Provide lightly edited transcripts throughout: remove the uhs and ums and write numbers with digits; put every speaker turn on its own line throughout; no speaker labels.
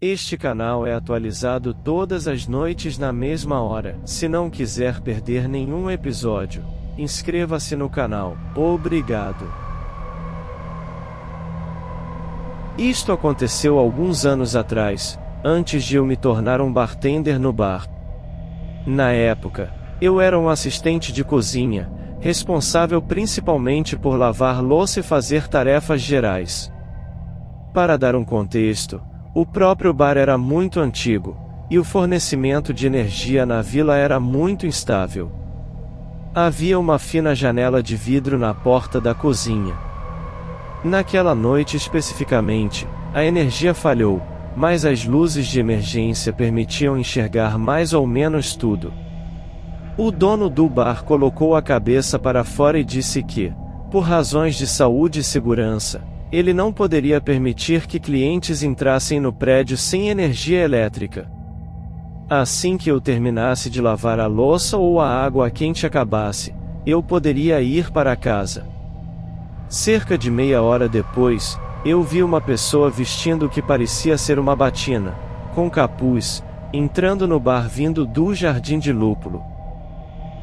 Este canal é atualizado todas as noites na mesma hora. Se não quiser perder nenhum episódio, inscreva-se no canal. Obrigado. Isto aconteceu alguns anos atrás, antes de eu me tornar um bartender no bar. Na época, eu era um assistente de cozinha, responsável principalmente por lavar louça e fazer tarefas gerais. Para dar um contexto, o próprio bar era muito antigo, e o fornecimento de energia na vila era muito instável. Havia uma fina janela de vidro na porta da cozinha. Naquela noite especificamente, a energia falhou, mas as luzes de emergência permitiam enxergar mais ou menos tudo. O dono do bar colocou a cabeça para fora e disse que, por razões de saúde e segurança, ele não poderia permitir que clientes entrassem no prédio sem energia elétrica. Assim que eu terminasse de lavar a louça ou a água quente acabasse, eu poderia ir para casa. Cerca de meia hora depois, eu vi uma pessoa vestindo o que parecia ser uma batina, com capuz, entrando no bar vindo do Jardim de Lúpulo.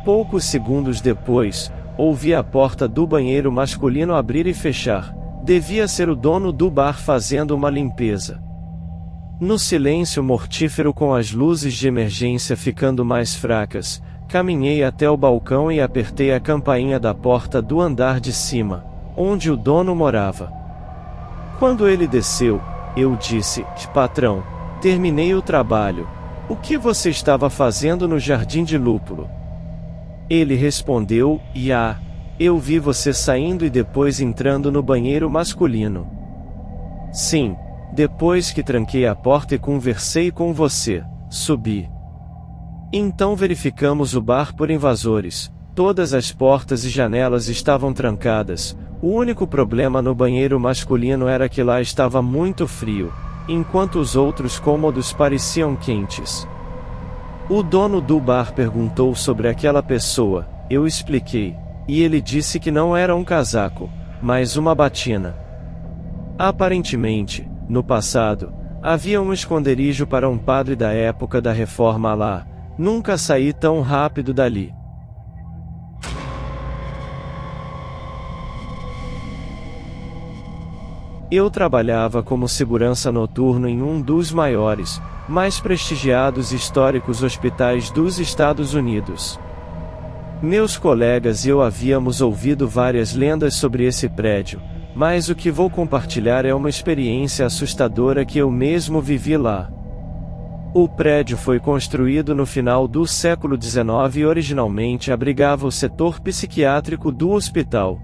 Poucos segundos depois, ouvi a porta do banheiro masculino abrir e fechar. Devia ser o dono do bar fazendo uma limpeza. No silêncio mortífero, com as luzes de emergência ficando mais fracas, caminhei até o balcão e apertei a campainha da porta do andar de cima, onde o dono morava. Quando ele desceu, eu disse: "Patrão, terminei o trabalho. O que você estava fazendo no Jardim de Lúpulo?" Ele respondeu: "Eu vi você saindo e depois entrando no banheiro masculino." "Sim, depois que tranquei a porta e conversei com você, subi." Então verificamos o bar por invasores. Todas as portas e janelas estavam trancadas. O único problema no banheiro masculino era que lá estava muito frio, enquanto os outros cômodos pareciam quentes. O dono do bar perguntou sobre aquela pessoa, eu expliquei. E ele disse que não era um casaco, mas uma batina. Aparentemente, no passado, havia um esconderijo para um padre da época da reforma lá. Nunca saí tão rápido dali. Eu trabalhava como segurança noturno em um dos maiores, mais prestigiados e históricos hospitais dos Estados Unidos. Meus colegas e eu havíamos ouvido várias lendas sobre esse prédio, mas o que vou compartilhar é uma experiência assustadora que eu mesmo vivi lá. O prédio foi construído no final do século XIX e originalmente abrigava o setor psiquiátrico do hospital.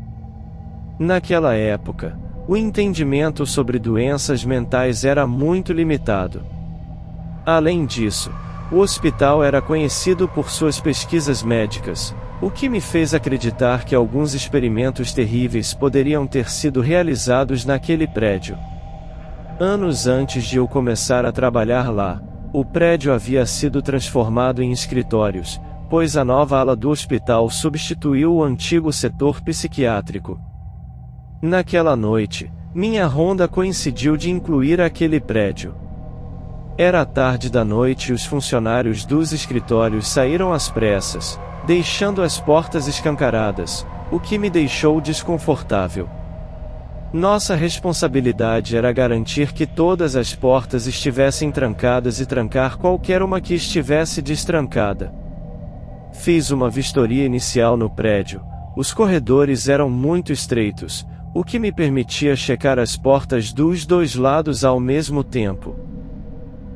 Naquela época, o entendimento sobre doenças mentais era muito limitado. Além disso, o hospital era conhecido por suas pesquisas médicas, o que me fez acreditar que alguns experimentos terríveis poderiam ter sido realizados naquele prédio. Anos antes de eu começar a trabalhar lá, o prédio havia sido transformado em escritórios, pois a nova ala do hospital substituiu o antigo setor psiquiátrico. Naquela noite, minha ronda coincidiu de incluir aquele prédio. Era tarde da noite e os funcionários dos escritórios saíram às pressas, deixando as portas escancaradas, o que me deixou desconfortável. Nossa responsabilidade era garantir que todas as portas estivessem trancadas e trancar qualquer uma que estivesse destrancada. Fiz uma vistoria inicial no prédio. Os corredores eram muito estreitos, o que me permitia checar as portas dos dois lados ao mesmo tempo.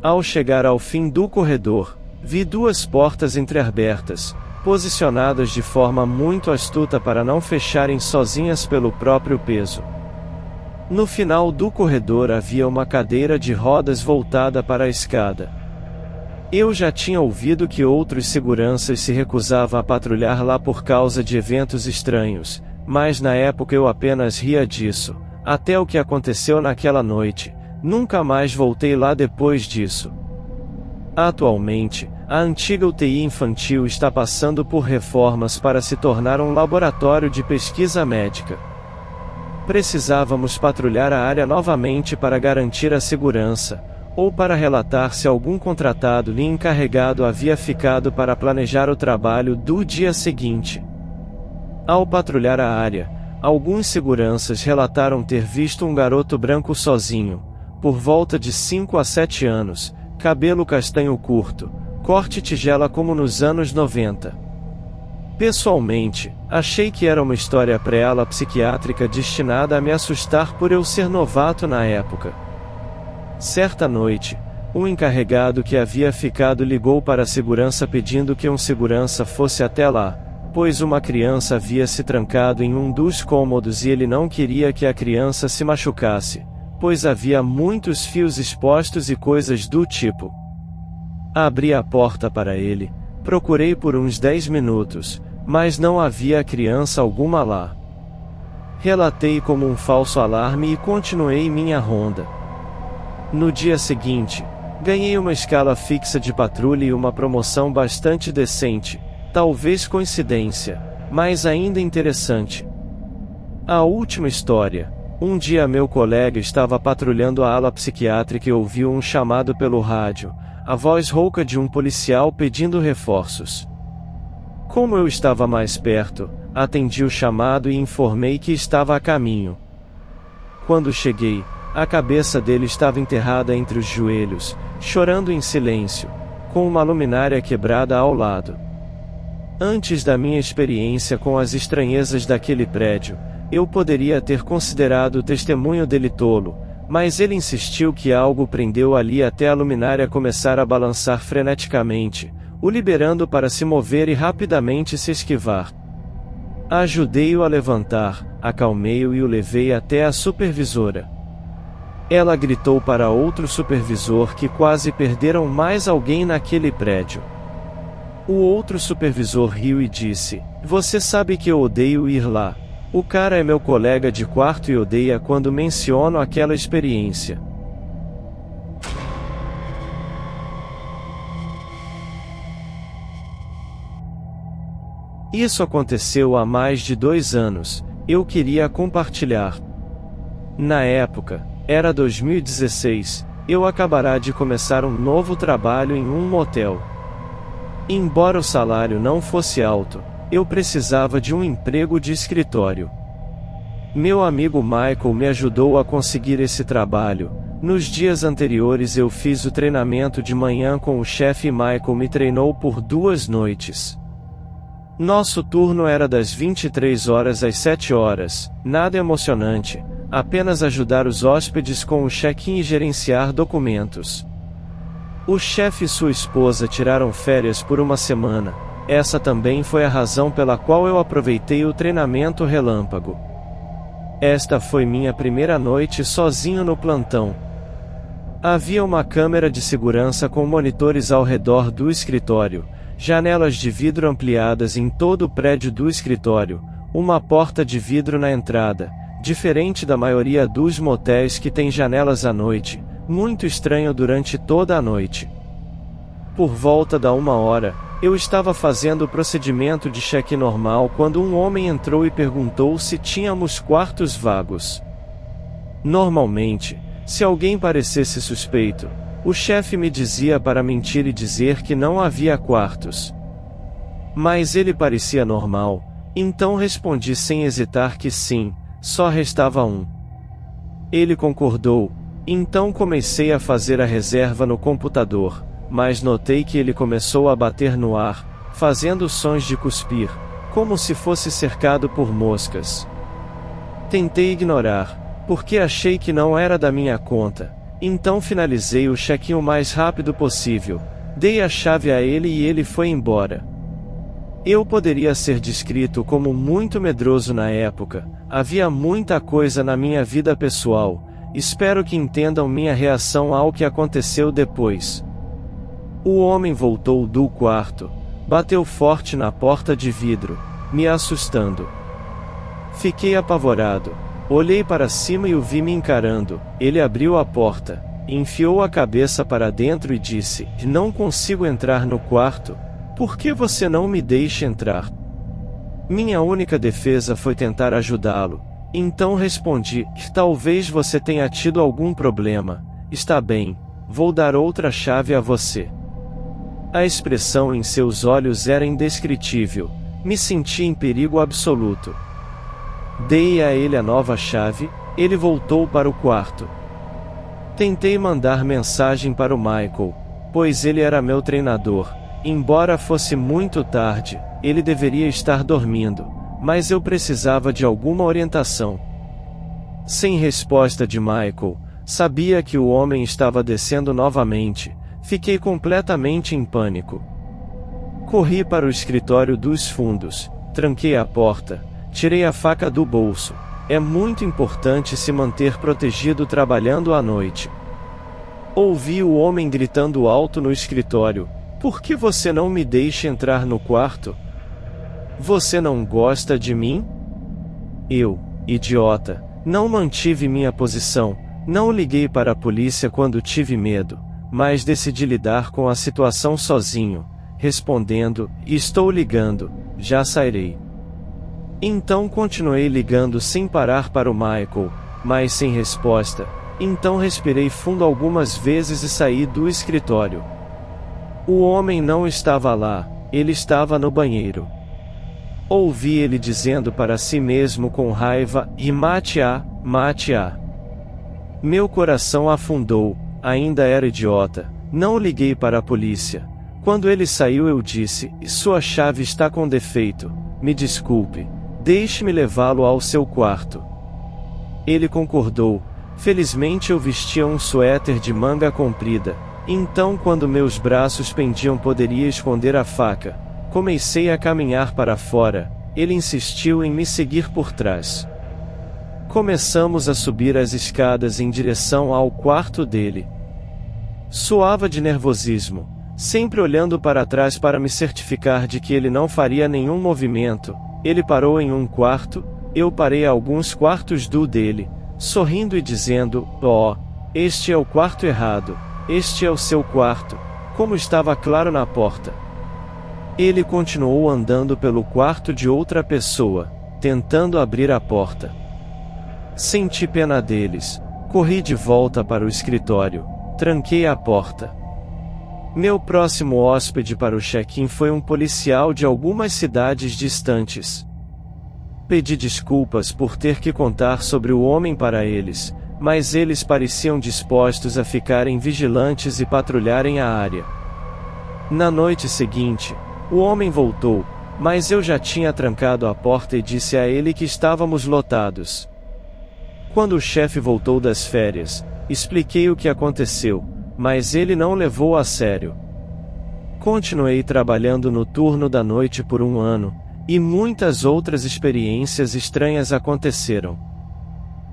Ao chegar ao fim do corredor, vi duas portas entreabertas, posicionadas de forma muito astuta para não fecharem sozinhas pelo próprio peso. No final do corredor havia uma cadeira de rodas voltada para a escada. Eu já tinha ouvido que outros seguranças se recusavam a patrulhar lá por causa de eventos estranhos, mas na época eu apenas ria disso, até o que aconteceu naquela noite. Nunca mais voltei lá depois disso. Atualmente, a antiga UTI infantil está passando por reformas para se tornar um laboratório de pesquisa médica. Precisávamos patrulhar a área novamente para garantir a segurança, ou para relatar se algum contratado lhe encarregado havia ficado para planejar o trabalho do dia seguinte. Ao patrulhar a área, alguns seguranças relataram ter visto um garoto branco sozinho, por volta de 5 a 7 anos, cabelo castanho curto, corte tigela como nos anos 90. Pessoalmente, achei que era uma história pré-ala psiquiátrica destinada a me assustar por eu ser novato na época. Certa noite, um encarregado que havia ficado ligou para a segurança pedindo que um segurança fosse até lá, pois uma criança havia se trancado em um dos cômodos e ele não queria que a criança se machucasse, pois havia muitos fios expostos e coisas do tipo. Abri a porta para ele, procurei por uns 10 minutos, mas não havia criança alguma lá. Relatei como um falso alarme e continuei minha ronda. No dia seguinte, ganhei uma escala fixa de patrulha e uma promoção bastante decente, talvez coincidência, mas ainda interessante. A última história: um dia meu colega estava patrulhando a ala psiquiátrica e ouviu um chamado pelo rádio, a voz rouca de um policial pedindo reforços. Como eu estava mais perto, atendi o chamado e informei que estava a caminho. Quando cheguei, a cabeça dele estava enterrada entre os joelhos, chorando em silêncio, com uma luminária quebrada ao lado. Antes da minha experiência com as estranhezas daquele prédio, eu poderia ter considerado o testemunho dele tolo, mas ele insistiu que algo prendeu ali até a luminária começar a balançar freneticamente, o liberando para se mover e rapidamente se esquivar. Ajudei-o a levantar, acalmei-o e o levei até a supervisora. Ela gritou para outro supervisor que quase perderam mais alguém naquele prédio. O outro supervisor riu e disse: "Você sabe que eu odeio ir lá. O cara é meu colega de quarto e odeia quando menciono aquela experiência." Isso aconteceu há mais de 2 anos, eu queria compartilhar. Na época, era 2016, eu acabara de começar um novo trabalho em um motel. Embora o salário não fosse alto, eu precisava de um emprego de escritório. Meu amigo Michael me ajudou a conseguir esse trabalho. Nos dias anteriores eu fiz o treinamento de manhã com o chefe e Michael me treinou por 2 noites. Nosso turno era das 23 horas às 7 horas, nada emocionante, apenas ajudar os hóspedes com o check-in e gerenciar documentos. O chefe e sua esposa tiraram férias por 1 semana, essa também foi a razão pela qual eu aproveitei o treinamento relâmpago. Esta foi minha primeira noite sozinho no plantão. Havia uma câmera de segurança com monitores ao redor do escritório, janelas de vidro ampliadas em todo o prédio do escritório, uma porta de vidro na entrada, diferente da maioria dos motéis que tem janelas à noite, muito estranho durante toda a noite. Por volta da 1 hora, eu estava fazendo o procedimento de check-in normal quando um homem entrou e perguntou se tínhamos quartos vagos. Normalmente, se alguém parecesse suspeito, o chefe me dizia para mentir e dizer que não havia quartos. Mas ele parecia normal, então respondi sem hesitar que sim, só restava um. Ele concordou, então comecei a fazer a reserva no computador, mas notei que ele começou a bater no ar, fazendo sons de cuspir, como se fosse cercado por moscas. Tentei ignorar, porque achei que não era da minha conta. Então finalizei o check-in o mais rápido possível, dei a chave a ele e ele foi embora. Eu poderia ser descrito como muito medroso na época, havia muita coisa na minha vida pessoal, espero que entendam minha reação ao que aconteceu depois. O homem voltou do quarto, bateu forte na porta de vidro, me assustando. Fiquei apavorado. Olhei para cima e o vi me encarando. Ele abriu a porta, enfiou a cabeça para dentro e disse: "Não consigo entrar no quarto. Por que você não me deixa entrar?" Minha única defesa foi tentar ajudá-lo. Então respondi: "Talvez você tenha tido algum problema. Está bem. vou dar outra chave a você. A expressão em seus olhos era indescritível. Me senti em perigo absoluto. Dei a ele a nova chave, ele voltou para o quarto. Tentei mandar mensagem para o Michael, pois ele era meu treinador. Embora fosse muito tarde, ele deveria estar dormindo, mas eu precisava de alguma orientação. Sem resposta de Michael, sabia que o homem estava descendo novamente. Fiquei completamente em pânico. Corri para o escritório dos fundos, tranquei a porta, tirei a faca do bolso. É muito importante se manter protegido trabalhando à noite. Ouvi o homem gritando alto no escritório: "Por que você não me deixa entrar no quarto? Você não gosta de mim?" Eu, idiota, não mantive minha posição, não liguei para a polícia quando tive medo, mas decidi lidar com a situação sozinho, respondendo: "Estou ligando, já sairei." Então continuei ligando sem parar para o Michael, mas sem resposta. Então respirei fundo algumas vezes e saí do escritório. O homem não estava lá, ele estava no banheiro. Ouvi ele dizendo para si mesmo com raiva: "E mate-a, mate-a." Meu coração afundou, ainda era idiota, não liguei para a polícia. Quando ele saiu eu disse: "Sua chave está com defeito, me desculpe, deixe-me levá-lo ao seu quarto." Ele concordou. Felizmente eu vestia um suéter de manga comprida, então quando meus braços pendiam poderia esconder a faca. Comecei a caminhar para fora, ele insistiu em me seguir por trás. Começamos a subir as escadas em direção ao quarto dele. Suava de nervosismo, sempre olhando para trás para me certificar de que ele não faria nenhum movimento. Ele parou em um quarto, eu parei a alguns quartos do dele, sorrindo e dizendo: "Oh, este é o quarto errado, este é o seu quarto", como estava claro na porta. Ele continuou andando pelo quarto de outra pessoa, tentando abrir a porta. Senti pena deles, corri de volta para o escritório, tranquei a porta. Meu próximo hóspede para o check-in foi um policial de algumas cidades distantes. Pedi desculpas por ter que contar sobre o homem para eles, mas eles pareciam dispostos a ficarem vigilantes e patrulharem a área. Na noite seguinte, o homem voltou, mas eu já tinha trancado a porta e disse a ele que estávamos lotados. Quando o chefe voltou das férias, expliquei o que aconteceu, mas ele não levou a sério. Continuei trabalhando no turno da noite por um ano, e muitas outras experiências estranhas aconteceram.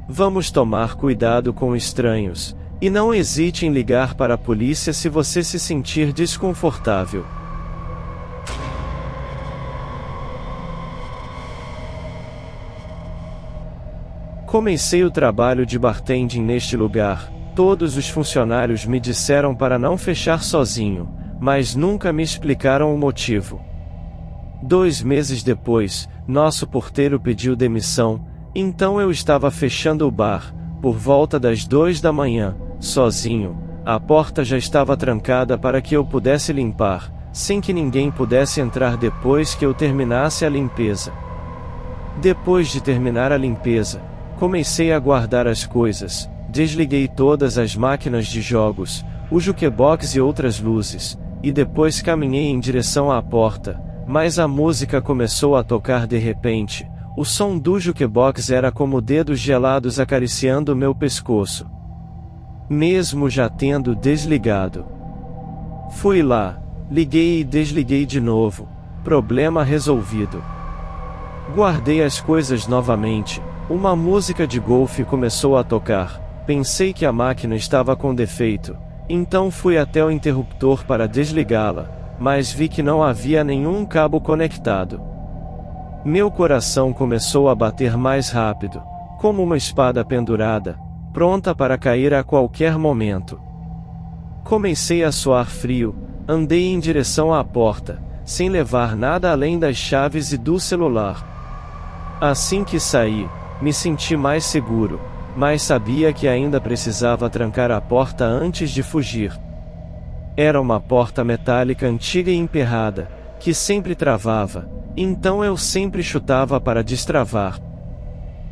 Vamos tomar cuidado com estranhos, e não hesite em ligar para a polícia se você se sentir desconfortável. Comecei o trabalho de bartending neste lugar. Todos os funcionários me disseram para não fechar sozinho, mas nunca me explicaram o motivo. 2 meses depois, nosso porteiro pediu demissão, então eu estava fechando o bar, por volta das 2 da manhã, sozinho. A porta já estava trancada para que eu pudesse limpar, sem que ninguém pudesse entrar depois que eu terminasse a limpeza. Depois de terminar a limpeza, comecei a guardar as coisas, desliguei todas as máquinas de jogos, o jukebox e outras luzes, e depois caminhei em direção à porta, mas a música começou a tocar de repente. O som do jukebox era como dedos gelados acariciando meu pescoço. Mesmo já tendo desligado. Fui lá, liguei e desliguei de novo. Problema resolvido. Guardei as coisas novamente. Uma música de golfe começou a tocar. Pensei que a máquina estava com defeito, então fui até o interruptor para desligá-la, mas vi que não havia nenhum cabo conectado. Meu coração começou a bater mais rápido, como uma espada pendurada, pronta para cair a qualquer momento. Comecei a suar frio, andei em direção à porta, sem levar nada além das chaves e do celular. Assim que saí, me senti mais seguro, mas sabia que ainda precisava trancar a porta antes de fugir. Era uma porta metálica antiga e emperrada, que sempre travava, então eu sempre chutava para destravar.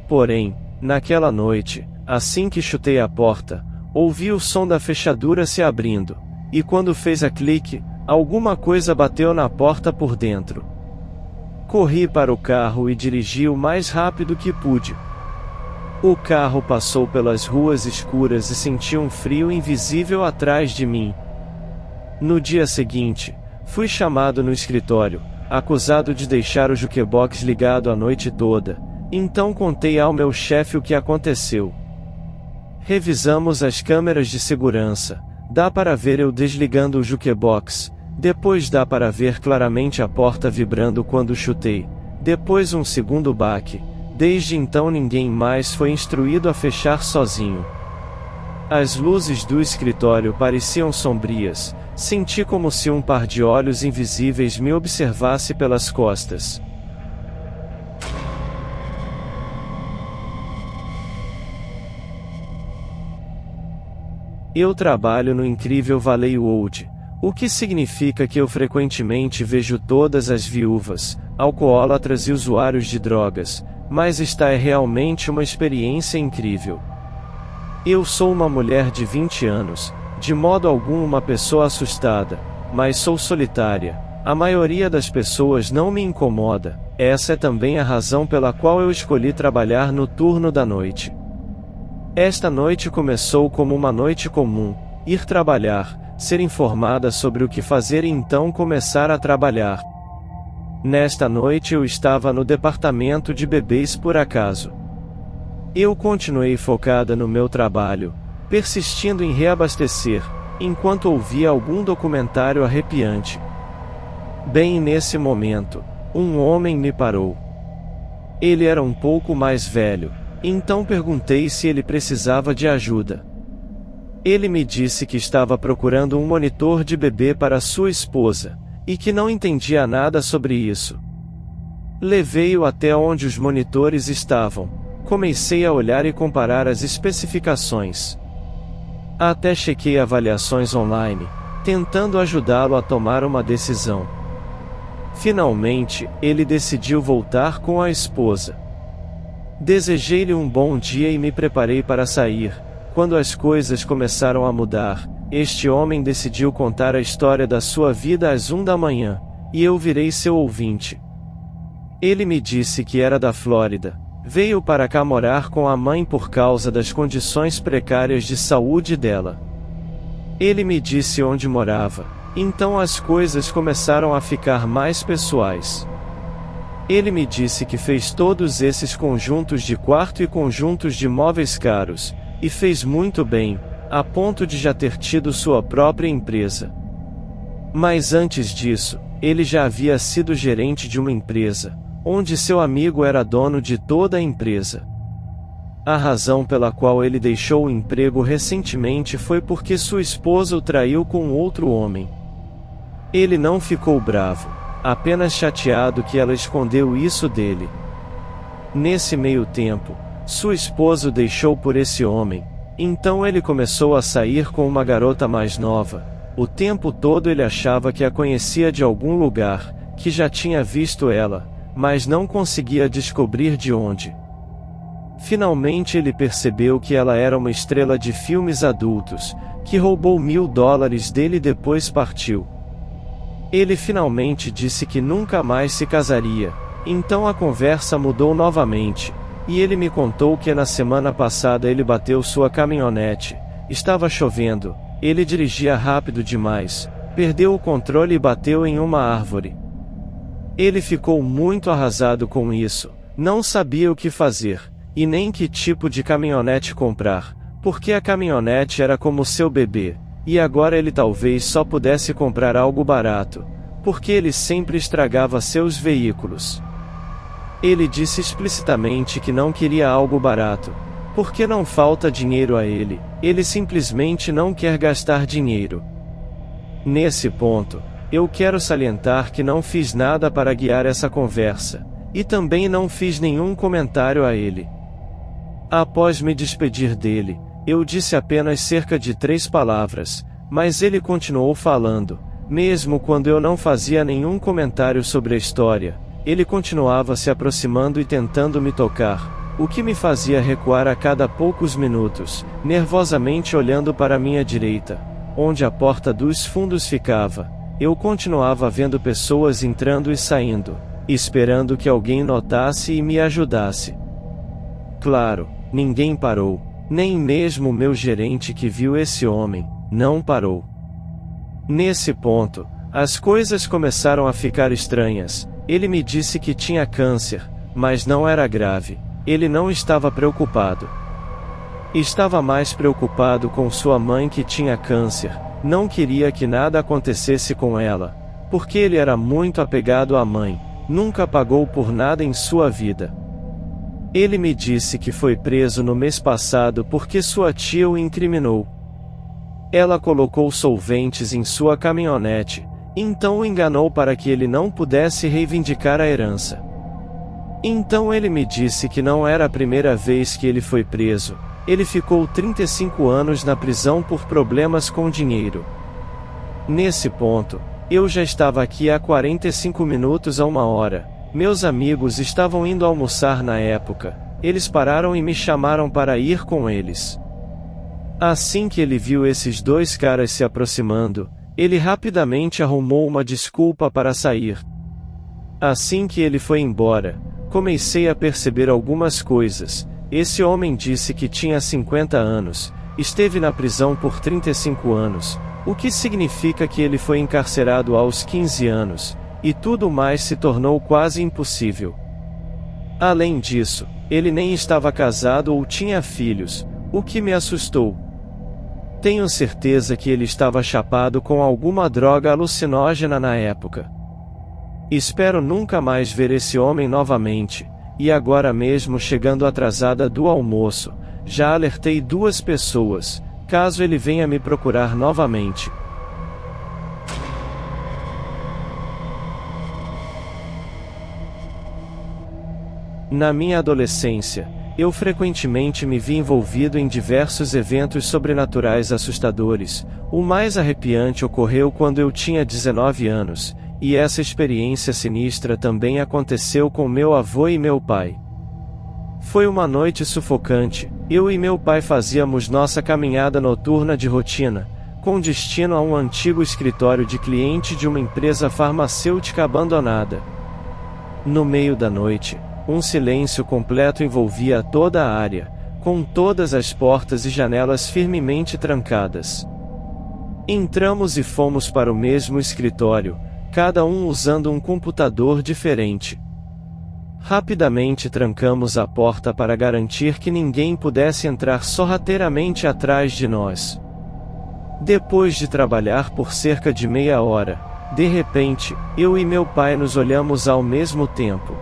Porém, naquela noite, assim que chutei a porta, ouvi o som da fechadura se abrindo, e quando fez a clique, alguma coisa bateu na porta por dentro. Corri para o carro e dirigi o mais rápido que pude. O carro passou pelas ruas escuras e senti um frio invisível atrás de mim. No dia seguinte, fui chamado no escritório, acusado de deixar o jukebox ligado a noite toda, então contei ao meu chefe o que aconteceu. Revisamos as câmeras de segurança, dá para ver eu desligando o jukebox, depois dá para ver claramente a porta vibrando quando chutei, depois um segundo baque, desde então ninguém mais foi instruído a fechar sozinho. As luzes do escritório pareciam sombrias, senti como se um par de olhos invisíveis me observasse pelas costas. Eu trabalho no incrível Valley Wood, o que significa que eu frequentemente vejo todas as viúvas, alcoólatras e usuários de drogas, mas esta é realmente uma experiência incrível. Eu sou uma mulher de 20 anos, de modo algum uma pessoa assustada, mas sou solitária, a maioria das pessoas não me incomoda, essa é também a razão pela qual eu escolhi trabalhar no turno da noite. Esta noite começou como uma noite comum, ir trabalhar, ser informada sobre o que fazer e então começar a trabalhar. Nesta noite eu estava no departamento de bebês por acaso. Eu continuei focada no meu trabalho, persistindo em reabastecer, enquanto ouvia algum documentário arrepiante. Bem nesse momento, um homem me parou. Ele era um pouco mais velho, então perguntei se ele precisava de ajuda. Ele me disse que estava procurando um monitor de bebê para sua esposa, e que não entendia nada sobre isso. Levei-o até onde os monitores estavam, comecei a olhar e comparar as especificações. Até chequei avaliações online, tentando ajudá-lo a tomar uma decisão. Finalmente, ele decidiu voltar com a esposa. Desejei-lhe um bom dia e me preparei para sair. Quando as coisas começaram a mudar, este homem decidiu contar a história da sua vida às 1 da manhã, e eu virei seu ouvinte. Ele me disse que era da Flórida, veio para cá morar com a mãe por causa das condições precárias de saúde dela. Ele me disse onde morava, então as coisas começaram a ficar mais pessoais. Ele me disse que fez todos esses conjuntos de quarto e conjuntos de móveis caros, e fez muito bem, a ponto de já ter tido sua própria empresa. Mas antes disso, ele já havia sido gerente de uma empresa, onde seu amigo era dono de toda a empresa. A razão pela qual ele deixou o emprego recentemente foi porque sua esposa o traiu com outro homem. Ele não ficou bravo, apenas chateado que ela escondeu isso dele. Nesse meio tempo, sua esposa o deixou por esse homem, então ele começou a sair com uma garota mais nova. O tempo todo ele achava que a conhecia de algum lugar, que já tinha visto ela, mas não conseguia descobrir de onde. Finalmente ele percebeu que ela era uma estrela de filmes adultos, que roubou $1000 dele e depois partiu. Ele finalmente disse que nunca mais se casaria, então a conversa mudou novamente. E ele me contou que na semana passada ele bateu sua caminhonete, estava chovendo, ele dirigia rápido demais, perdeu o controle e bateu em uma árvore. Ele ficou muito arrasado com isso, não sabia o que fazer, e nem que tipo de caminhonete comprar, porque a caminhonete era como seu bebê, e agora ele talvez só pudesse comprar algo barato, porque ele sempre estragava seus veículos. Ele disse explicitamente que não queria algo barato, porque não falta dinheiro a ele simplesmente não quer gastar dinheiro. Nesse ponto, eu quero salientar que não fiz nada para guiar essa conversa, e também não fiz nenhum comentário a ele. Após me despedir dele, eu disse apenas cerca de 3 palavras, mas ele continuou falando. Mesmo quando eu não fazia nenhum comentário sobre a história, ele continuava se aproximando e tentando me tocar, o que me fazia recuar a cada poucos minutos, nervosamente olhando para minha direita, onde a porta dos fundos ficava. Eu continuava vendo pessoas entrando e saindo, esperando que alguém notasse e me ajudasse. Claro, ninguém parou, nem mesmo meu gerente que viu esse homem, não parou. Nesse ponto, as coisas começaram a ficar estranhas. Ele me disse que tinha câncer, mas não era grave. Ele não estava preocupado. Estava mais preocupado com sua mãe que tinha câncer. Não queria que nada acontecesse com ela, porque ele era muito apegado à mãe, nunca pagou por nada em sua vida. Ele me disse que foi preso no mês passado porque sua tia o incriminou. Ela colocou solventes em sua caminhonete, então o enganou para que ele não pudesse reivindicar a herança. Então ele me disse que não era a primeira vez que ele foi preso. Ele ficou 35 anos na prisão por problemas com dinheiro. Nesse ponto, eu já estava aqui há 45 minutos a 1 hora. Meus amigos estavam indo almoçar na época. Eles pararam e me chamaram para ir com eles. Assim que ele viu esses 2 caras se aproximando, ele rapidamente arrumou uma desculpa para sair. Assim que ele foi embora, comecei a perceber algumas coisas. Esse homem disse que tinha 50 anos, esteve na prisão por 35 anos, o que significa que ele foi encarcerado aos 15 anos, e tudo mais se tornou quase impossível. Além disso, ele nem estava casado ou tinha filhos, o que me assustou. Tenho certeza que ele estava chapado com alguma droga alucinógena na época. Espero nunca mais ver esse homem novamente, e agora mesmo chegando atrasada do almoço, já alertei 2 pessoas, caso ele venha me procurar novamente. Na minha adolescência, eu frequentemente me vi envolvido em diversos eventos sobrenaturais assustadores. O mais arrepiante ocorreu quando eu tinha 19 anos, e essa experiência sinistra também aconteceu com meu avô e meu pai. Foi uma noite sufocante. Eu e meu pai fazíamos nossa caminhada noturna de rotina, com destino a um antigo escritório de cliente de uma empresa farmacêutica abandonada. No meio da noite, um silêncio completo envolvia toda a área, com todas as portas e janelas firmemente trancadas. Entramos e fomos para o mesmo escritório, cada um usando um computador diferente. Rapidamente trancamos a porta para garantir que ninguém pudesse entrar sorrateiramente atrás de nós. Depois de trabalhar por cerca de meia hora, de repente, eu e meu pai nos olhamos ao mesmo tempo.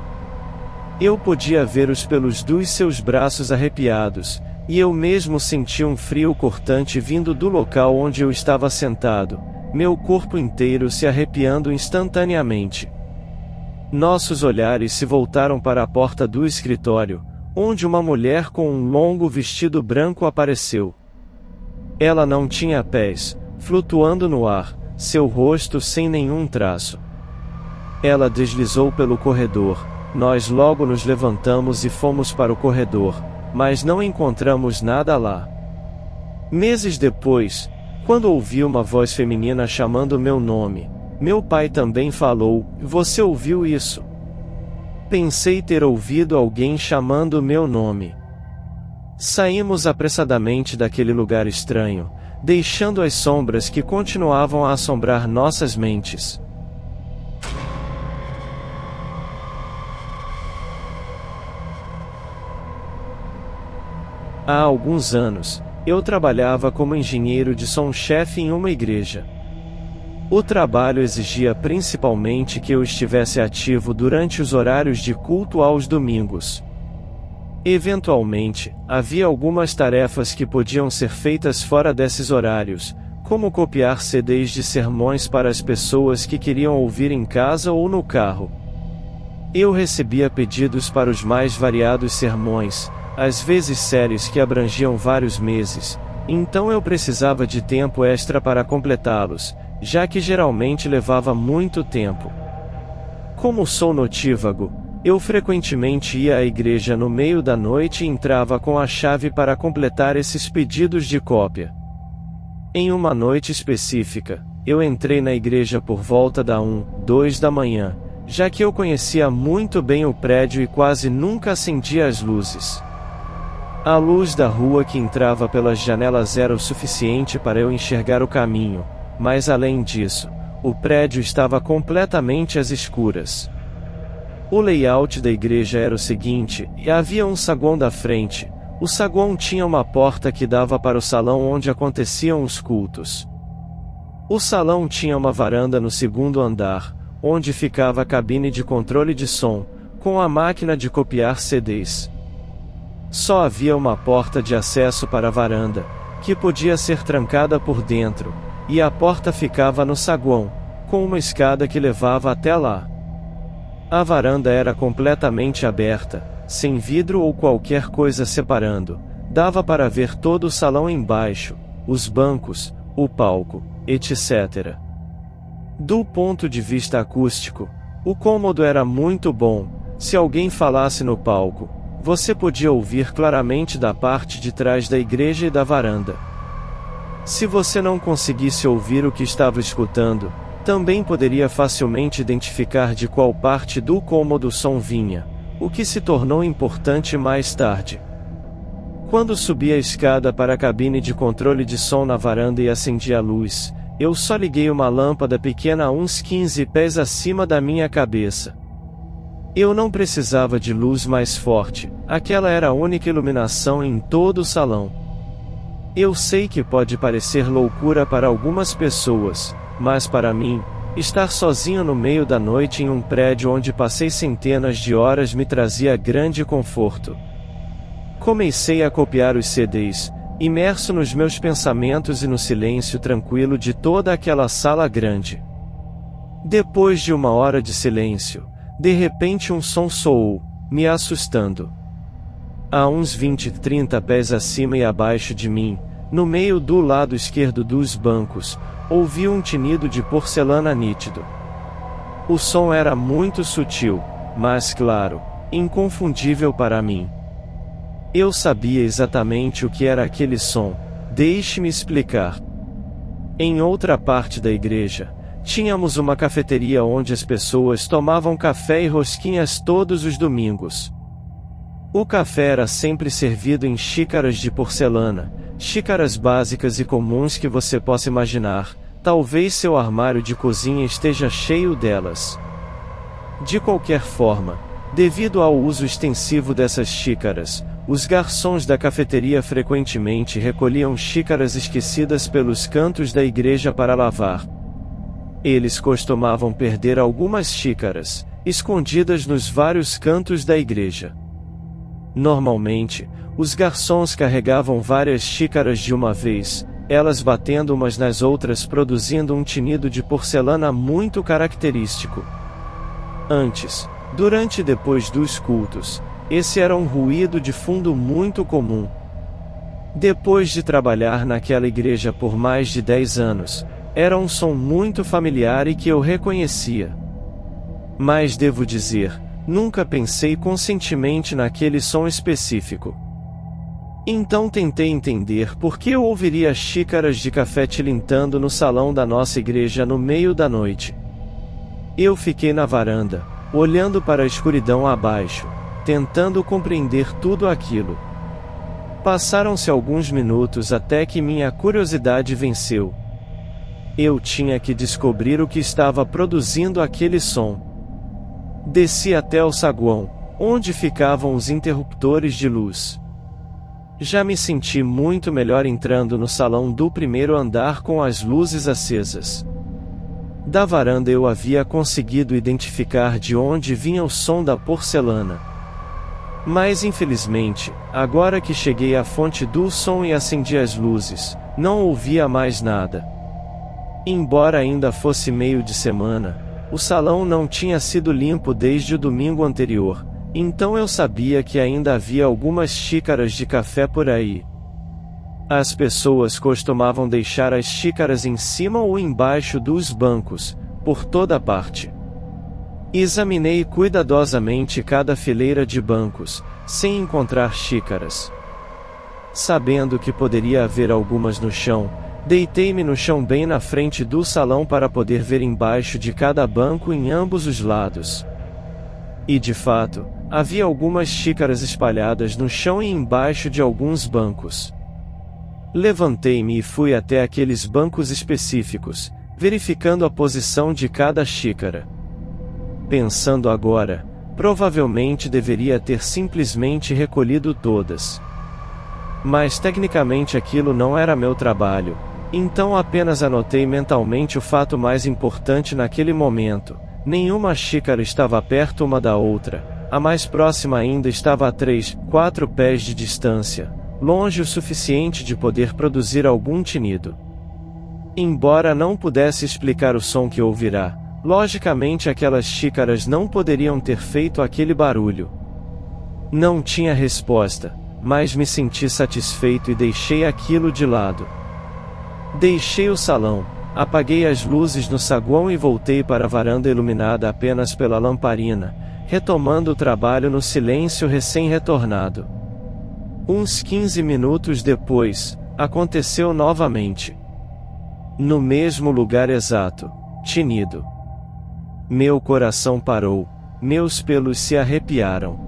Eu podia ver os pelos dos seus braços arrepiados, e eu mesmo senti um frio cortante vindo do local onde eu estava sentado, meu corpo inteiro se arrepiando instantaneamente. Nossos olhares se voltaram para a porta do escritório, onde uma mulher com um longo vestido branco apareceu. Ela não tinha pés, flutuando no ar, seu rosto sem nenhum traço. Ela deslizou pelo corredor. Nós logo nos levantamos e fomos para o corredor, mas não encontramos nada lá. Meses depois, quando ouvi uma voz feminina chamando meu nome, meu pai também falou: "Você ouviu isso?" Pensei ter ouvido alguém chamando meu nome. Saímos apressadamente daquele lugar estranho, deixando as sombras que continuavam a assombrar nossas mentes. Há alguns anos, eu trabalhava como engenheiro de som-chefe em uma igreja. O trabalho exigia principalmente que eu estivesse ativo durante os horários de culto aos domingos. Eventualmente, havia algumas tarefas que podiam ser feitas fora desses horários, como copiar CDs de sermões para as pessoas que queriam ouvir em casa ou no carro. Eu recebia pedidos para os mais variados sermões, às vezes séries que abrangiam vários meses, então eu precisava de tempo extra para completá-los, já que geralmente levava muito tempo. Como sou notívago, eu frequentemente ia à igreja no meio da noite e entrava com a chave para completar esses pedidos de cópia. Em uma noite específica, eu entrei na igreja por volta da 2 da manhã, já que eu conhecia muito bem o prédio e quase nunca acendia as luzes. A luz da rua que entrava pelas janelas era o suficiente para eu enxergar o caminho, mas além disso, o prédio estava completamente às escuras. O layout da igreja era o seguinte, e havia um saguão da frente. O saguão tinha uma porta que dava para o salão onde aconteciam os cultos. O salão tinha uma varanda no segundo andar, onde ficava a cabine de controle de som, com a máquina de copiar CDs. Só havia uma porta de acesso para a varanda, que podia ser trancada por dentro, e a porta ficava no saguão, com uma escada que levava até lá. A varanda era completamente aberta, sem vidro ou qualquer coisa separando, dava para ver todo o salão embaixo, os bancos, o palco, etc. Do ponto de vista acústico, o cômodo era muito bom. Se alguém falasse no palco, você podia ouvir claramente da parte de trás da igreja e da varanda. Se você não conseguisse ouvir o que estava escutando, também poderia facilmente identificar de qual parte do cômodo o som vinha, o que se tornou importante mais tarde. Quando subi a escada para a cabine de controle de som na varanda e acendi a luz, eu só liguei uma lâmpada pequena a uns 15 pés acima da minha cabeça. Eu não precisava de luz mais forte, aquela era a única iluminação em todo o salão. Eu sei que pode parecer loucura para algumas pessoas, mas para mim, estar sozinho no meio da noite em um prédio onde passei centenas de horas me trazia grande conforto. Comecei a copiar os CDs, imerso nos meus pensamentos e no silêncio tranquilo de toda aquela sala grande. Depois de uma hora de silêncio, de repente um som soou, me assustando. A uns 20-30 pés acima e abaixo de mim, no meio do lado esquerdo dos bancos, ouvi um tinido de porcelana nítido. O som era muito sutil, mas claro, inconfundível para mim. Eu sabia exatamente o que era aquele som, deixe-me explicar. Em outra parte da igreja, tínhamos uma cafeteria onde as pessoas tomavam café e rosquinhas todos os domingos. O café era sempre servido em xícaras de porcelana, xícaras básicas e comuns que você possa imaginar, talvez seu armário de cozinha esteja cheio delas. De qualquer forma, devido ao uso extensivo dessas xícaras, os garçons da cafeteria frequentemente recolhiam xícaras esquecidas pelos cantos da igreja para lavar. Eles costumavam perder algumas xícaras, escondidas nos vários cantos da igreja. Normalmente, os garçons carregavam várias xícaras de uma vez, elas batendo umas nas outras produzindo um tinido de porcelana muito característico. Antes, durante e depois dos cultos, esse era um ruído de fundo muito comum. Depois de trabalhar naquela igreja por mais de 10 anos, era um som muito familiar e que eu reconhecia. Mas devo dizer, nunca pensei conscientemente naquele som específico. Então tentei entender por que eu ouviria xícaras de café tilintando no salão da nossa igreja no meio da noite. Eu fiquei na varanda, olhando para a escuridão abaixo, tentando compreender tudo aquilo. Passaram-se alguns minutos até que minha curiosidade venceu. Eu tinha que descobrir o que estava produzindo aquele som. Desci até o saguão, onde ficavam os interruptores de luz. Já me senti muito melhor entrando no salão do primeiro andar com as luzes acesas. Da varanda eu havia conseguido identificar de onde vinha o som da porcelana. Mas infelizmente, agora que cheguei à fonte do som e acendi as luzes, não ouvia mais nada. Embora ainda fosse meio de semana, o salão não tinha sido limpo desde o domingo anterior, Então eu sabia que ainda havia algumas xícaras de café por aí. As pessoas costumavam deixar as xícaras em cima ou embaixo dos bancos, por toda parte. Examinei cuidadosamente cada fileira de bancos, sem encontrar xícaras. Sabendo que poderia haver algumas no chão, deitei-me no chão bem na frente do salão para poder ver embaixo de cada banco em ambos os lados. E de fato, havia algumas xícaras espalhadas no chão e embaixo de alguns bancos. Levantei-me e fui até aqueles bancos específicos, verificando a posição de cada xícara. Pensando agora, provavelmente deveria ter simplesmente recolhido todas. Mas tecnicamente aquilo não era meu trabalho, então apenas anotei mentalmente o fato mais importante naquele momento: nenhuma xícara estava perto uma da outra, a mais próxima ainda estava a 3, 4 pés de distância, longe o suficiente de poder produzir algum tinido. Embora não pudesse explicar o som que ouvirá, logicamente aquelas xícaras não poderiam ter feito aquele barulho. Não tinha resposta, mas me senti satisfeito e deixei aquilo de lado. Deixei o salão, apaguei as luzes no saguão e voltei para a varanda iluminada apenas pela lamparina, retomando o trabalho no silêncio recém-retornado. Uns 15 minutos depois, aconteceu novamente. No mesmo lugar exato, tinido. Meu coração parou, meus pelos se arrepiaram.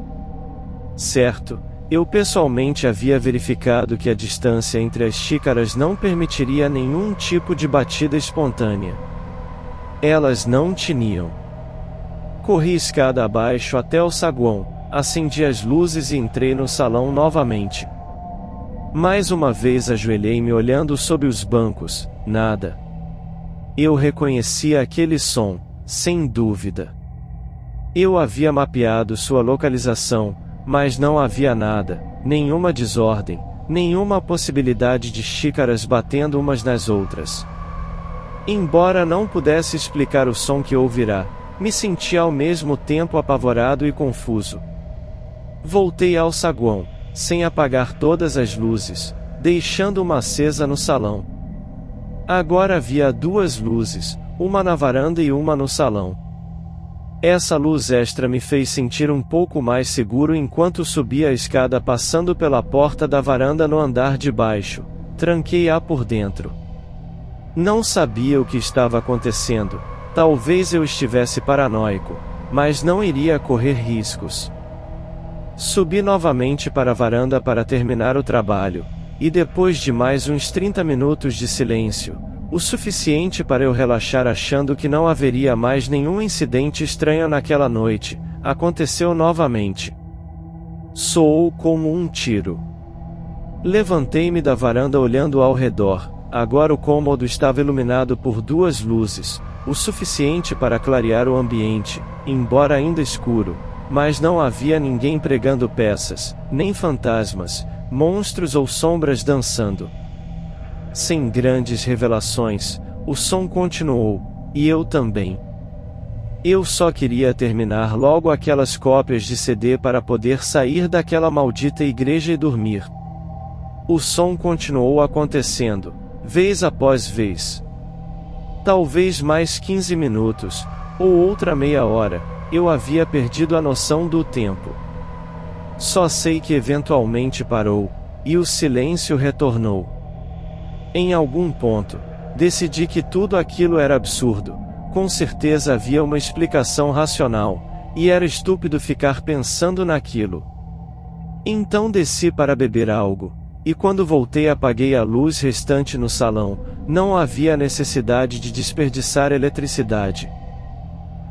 Certo, eu pessoalmente havia verificado que a distância entre as xícaras não permitiria nenhum tipo de batida espontânea. Elas não tiniam. Corri escada abaixo até o saguão, acendi as luzes e entrei no salão novamente. Mais uma vez ajoelhei-me olhando sob os bancos, nada. Eu reconhecia aquele som, sem dúvida. Eu havia mapeado sua localização, mas não havia nada, nenhuma desordem, nenhuma possibilidade de xícaras batendo umas nas outras. Embora não pudesse explicar o som que ouvirá, me senti ao mesmo tempo apavorado e confuso. Voltei ao saguão, sem apagar todas as luzes, deixando uma acesa no salão. Agora havia 2 luzes, uma na varanda e uma no salão. Essa luz extra me fez sentir um pouco mais seguro enquanto subia a escada passando pela porta da varanda no andar de baixo. Tranquei-a por dentro. Não sabia o que estava acontecendo, talvez eu estivesse paranoico, mas não iria correr riscos. Subi novamente para a varanda para terminar o trabalho, e depois de mais uns 30 minutos de silêncio, o suficiente para eu relaxar achando que não haveria mais nenhum incidente estranho naquela noite, aconteceu novamente. Soou como um tiro. Levantei-me da varanda olhando ao redor, agora o cômodo estava iluminado por 2 luzes, o suficiente para clarear o ambiente, embora ainda escuro, mas não havia ninguém pregando peças, nem fantasmas, monstros ou sombras dançando. Sem grandes revelações, o som continuou, e eu também. Eu só queria terminar logo aquelas cópias de CD para poder sair daquela maldita igreja e dormir. O som continuou acontecendo, vez após vez. Talvez mais 15 minutos, ou outra meia hora, eu havia perdido a noção do tempo. Só sei que eventualmente parou, e o silêncio retornou. Em algum ponto, decidi que tudo aquilo era absurdo, com certeza havia uma explicação racional, e era estúpido ficar pensando naquilo. Então desci para beber algo, e quando voltei apaguei a luz restante no salão, não havia necessidade de desperdiçar eletricidade.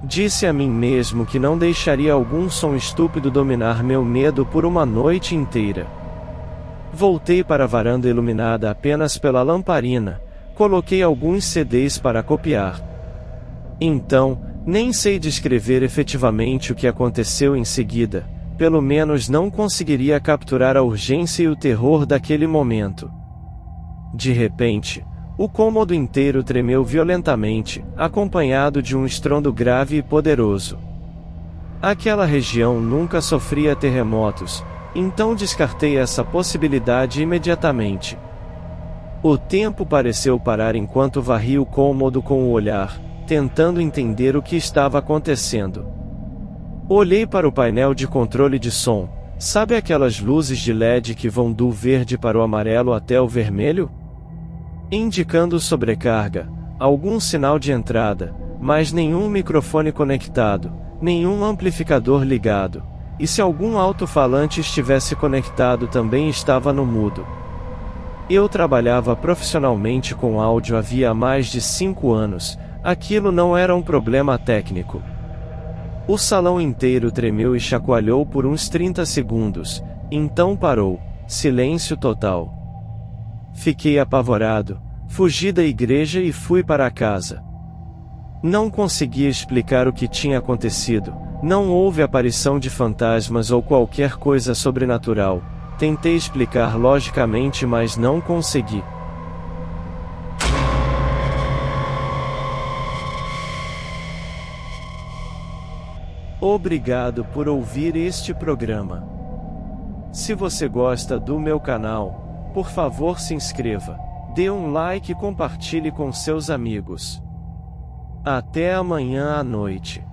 Disse a mim mesmo que não deixaria algum som estúpido dominar meu medo por uma noite inteira. Voltei para a varanda iluminada apenas pela lamparina, coloquei alguns CDs para copiar. Então, nem sei descrever efetivamente o que aconteceu em seguida, pelo menos não conseguiria capturar a urgência e o terror daquele momento. De repente, o cômodo inteiro tremeu violentamente, acompanhado de um estrondo grave e poderoso. Aquela região nunca sofria terremotos, então descartei essa possibilidade imediatamente. O tempo pareceu parar enquanto varri o cômodo com o olhar, tentando entender o que estava acontecendo. Olhei para o painel de controle de som. Sabe aquelas luzes de LED que vão do verde para o amarelo até o vermelho? Indicando sobrecarga, algum sinal de entrada, mas nenhum microfone conectado, nenhum amplificador ligado, e se algum alto-falante estivesse conectado também estava no mudo. Eu trabalhava profissionalmente com áudio havia mais de 5 anos, aquilo não era um problema técnico. O salão inteiro tremeu e chacoalhou por uns 30 segundos, então parou, silêncio total. Fiquei apavorado, fugi da igreja e fui para casa. Não conseguia explicar o que tinha acontecido, não houve aparição de fantasmas ou qualquer coisa sobrenatural. Tentei explicar logicamente, mas não consegui. Obrigado por ouvir este programa. Se você gosta do meu canal, por favor se inscreva, dê um like e compartilhe com seus amigos. Até amanhã à noite.